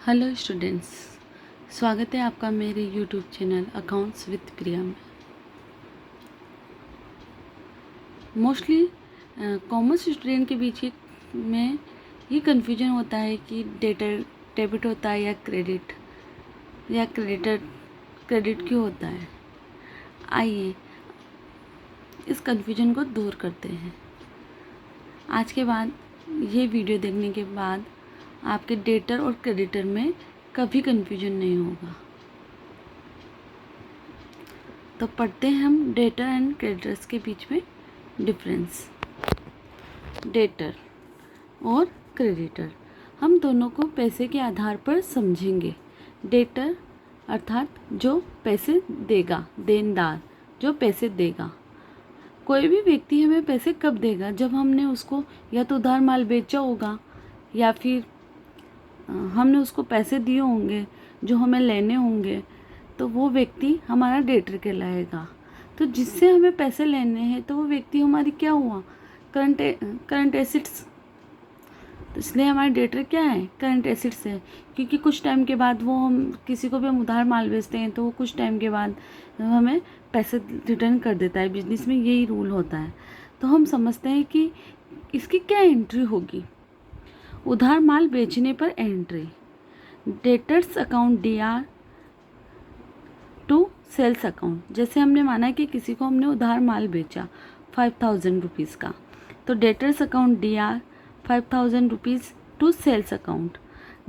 Hello students, स्वागत है आपका मेरे यूट्यूब चैनल अकाउंट्स विद प्रिया में। मोस्टली कॉमर्स स्टूडेंट के बीच में ये कन्फ्यूजन होता है कि डेबिट होता है या क्रेडिट क्यों होता है। आइए इस कन्फ्यूजन को दूर करते हैं। आज के बाद ये वीडियो देखने के बाद आपके डेटर और क्रेडिटर में कभी कन्फ्यूजन नहीं होगा। तो पढ़ते हैं हम डेटर एंड क्रेडिटर्स के बीच में डिफरेंस। डेटर और क्रेडिटर हम दोनों को पैसे के आधार पर समझेंगे। डेटर अर्थात जो पैसे देगा, देनदार जो पैसे देगा। कोई भी व्यक्ति हमें पैसे कब देगा? जब हमने उसको या तो उधार माल बेचा होगा या फिर हमने उसको पैसे दिए होंगे जो हमें लेने होंगे, तो वो व्यक्ति हमारा डेटर कहलाएगा। तो जिससे हमें पैसे लेने हैं तो वो व्यक्ति हमारी क्या हुआ? Current assets. तो इसलिए हमारे डेटर क्या है? करंट एसिड्स है। क्योंकि कुछ टाइम के बाद वो हम किसी को भी हम उधार माल बेचते हैं तो वो कुछ टाइम के बाद हमें पैसे रिटर्न कर देता है। बिजनेस में यही रूल होता है। तो हम समझते हैं कि इसकी क्या एंट्री होगी। उधार माल बेचने पर entry, debtors account DR to sales account. जैसे हमने माना कि किसी को हमने उधार माल बेचा 5000 रुपीज़ का, तो debtors account DR 5000 rupees to sales account.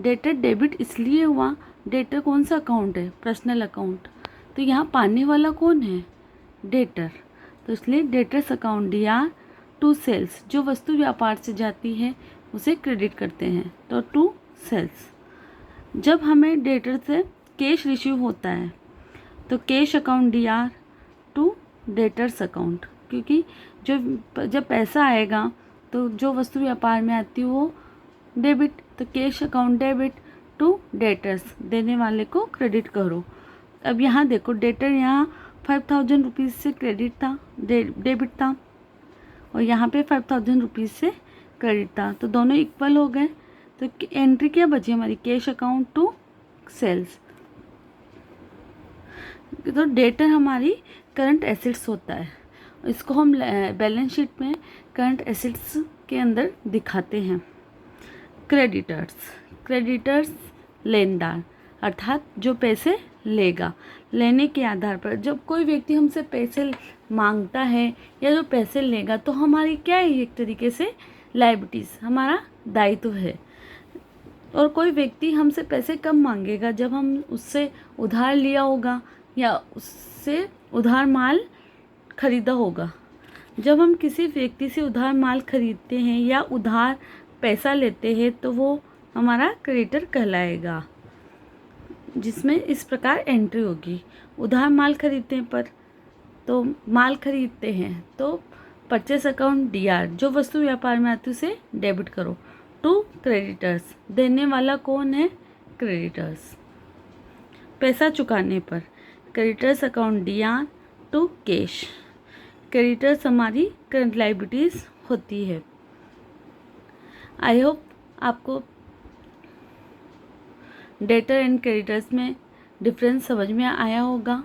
Debtor debit इसलिए हुआ, डेटर कौन सा अकाउंट है? Personal account. तो यहाँ पाने वाला कौन है? डेटर। तो इसलिए debtors account DR to sales, जो वस्तु व्यापार से जाती है उसे क्रेडिट करते हैं, तो टू सेल्स। जब हमें डेटर से कैश रिसीव होता है तो cash account DR to debtors account, क्योंकि जब पैसा आएगा तो जो वस्तु व्यापार में आती है वो डेबिट, तो cash account debit to debtors, देने वाले को क्रेडिट करो। अब यहाँ देखो, डेटर यहाँ 5000 रुपीज़ से क्रेडिट था, डेबिट था, और यहाँ पे 5000 रुपीज़ से क्रेडिट था, तो दोनों इक्वल हो गए। तो एंट्री क्या बची हमारी? Cash account to sales. तो डेटर हमारी करंट एसेट्स होता है। इसको हम बैलेंस शीट में करंट एसेट्स के अंदर दिखाते हैं। क्रेडिटर्स लेनदार अर्थात जो पैसे लेगा। लेने के आधार पर जब कोई व्यक्ति हमसे पैसे मांगता है या जो पैसे लेगा तो हमारी क्या है? एक तरीके से लायबिलिटीज़, हमारा दायित्व है। और कोई व्यक्ति हमसे पैसे कम मांगेगा जब हम उससे उधार लिया होगा या उससे उधार माल खरीदा होगा। जब हम किसी व्यक्ति से उधार माल खरीदते हैं या उधार पैसा लेते हैं तो वो हमारा क्रेडिटर कहलाएगा, जिसमें इस प्रकार एंट्री होगी। उधार माल खरीदते पर तो माल खरीदते हैं तो परचेस अकाउंट DR, जो वस्तु व्यापार में आती है उसे डेबिट करो, टू क्रेडिटर्स, देने वाला कौन है? क्रेडिटर्स। पैसा चुकाने पर creditors account DR to cash. Creditors हमारी करंट लायबिलिटीज़ होती है। आई होप आपको डेटर एंड क्रेडिटर्स में डिफरेंस समझ में आया होगा।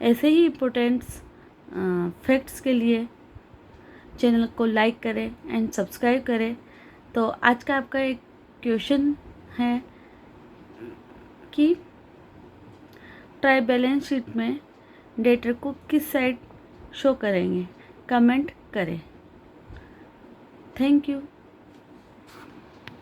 ऐसे ही इम्पोर्टेंट फैक्ट्स के लिए चैनल को लाइक करें एंड सब्सक्राइब करें। तो आज का आपका एक क्वेश्चन है कि ट्राई बैलेंस शीट में डेटर को किस साइड शो करेंगे? कमेंट करें। Thank you.